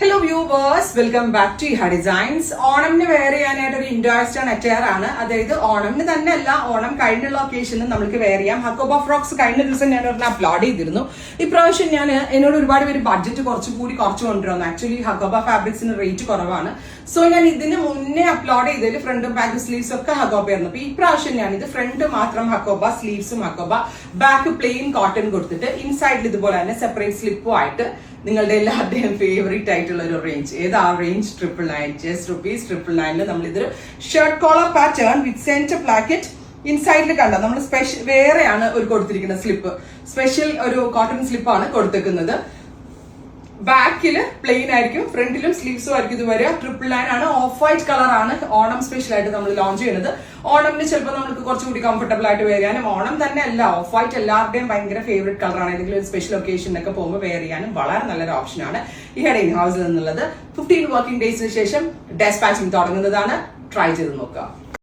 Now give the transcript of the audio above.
Hello viewers, welcome back to Iha designs. ഓണമിന് wear ചെയ്യാനായിട്ട് ഒരു ഇൻഡോസ്റ്റൺ അറ്റയർ ആണ്. അതായത് ഓണമിന് തന്നെ അല്ല, ഓണം കഴിഞ്ഞുള്ള ഒക്കേഷനും നമുക്ക് വെയർ ചെയ്യാം. ഹക്കോബ ഫ്രോക്സ് കഴിഞ്ഞ ദിവസം ഞാൻ ഒരെണ്ണം അപ്ലോഡ് ചെയ്തിരുന്നു. ഇപ്രാവശ്യം ഞാൻ എന്നോട് ഒരുപാട് പേര് ബഡ്ജറ്റ് കുറച്ചുകൂടി കുറച്ച് കൊണ്ടുവന്നു. ആക്ച്വലി ഹക്കോബ ഫാബ്രിക്സിന് റേറ്റ് കുറവാണ്. സോ ഞാൻ ഇതിന് മുന്നേ അപ്ലോഡ് ചെയ്തതിൽ ഫ്രണ്ടും ബാക്ക് സ്ലീവ്സ് ഒക്കെ ഹക്കോബ ആയിരുന്നു. അപ്പൊ ഇപ്രാവശ്യം ഞാൻ ഇത് ഫ്രണ്ട് മാത്രം ഹക്കോബ, സ്ലീവ്സും ഹക്കോബ, ബാക്ക് പ്ലെയിൻ കോട്ടൺ കൊടുത്തിട്ട് ഇൻസൈഡിൽ ഇതുപോലെ തന്നെ സെപ്പറേറ്റ് സ്ലിപ്പും ആയിട്ട് നിങ്ങളുടെ എല്ലാവരുടെയും ഫേവറേറ്റ് ആയിട്ടുള്ള ഒരു റേഞ്ച് ഏത് ആ റേഞ്ച് $999 ജസ്റ്റ് ₹999 നമ്മൾ ഇതൊരു shirt collar pattern with centre placket ഇൻസൈഡിൽ കണ്ട നമ്മൾ സ്പെഷ്യൽ വേറെയാണ് ഒരു കൊടുത്തിരിക്കുന്ന സ്ലിപ്പ്, സ്പെഷ്യൽ ഒരു കോട്ടൺ സ്ലിപ്പാണ് കൊടുത്തേക്കുന്നത്. ബാക്കിൽ പ്ലെയിൻ ആയിരിക്കും, ഫ്രണ്ടിലും സ്ലീവ്സും ആയിരിക്കും ഇത് വരിക. $999 ആണ്. ഓഫ് വൈറ്റ് കളർ ആണ് ഓണം സ്പെഷ്യൽ ആയിട്ട് നമ്മൾ ലോഞ്ച് ചെയ്യുന്നത്. ഓണമിന് ചിലപ്പോൾ നമുക്ക് കുറച്ചുകൂടി കംഫർട്ടബിൾ ആയിട്ട് വെയർ ചെയ്യാനും, ഓണം തന്നെ അല്ല, ഓഫ് വൈറ്റ് എല്ലാവരുടെയും ഭയങ്കര ഫേവറേറ്റ് കളറാണ്. ഏതെങ്കിലും ഒരു സ്പെഷ്യൽ ഒക്കേഷനൊക്കെ പോകുമ്പോൾ വെയർ ചെയ്യാനും വളരെ നല്ലൊരു ഓപ്ഷനാണ് ഇഹ ഇൻ ഹൗസിൽ നിന്നുള്ളത്. 15 വർക്കിംഗ് ഡേയ്സിന് ശേഷം ഡെസ്പാച്ചിങ് തുടങ്ങുന്നതാണ്. ട്രൈ ചെയ്ത് നോക്കുക.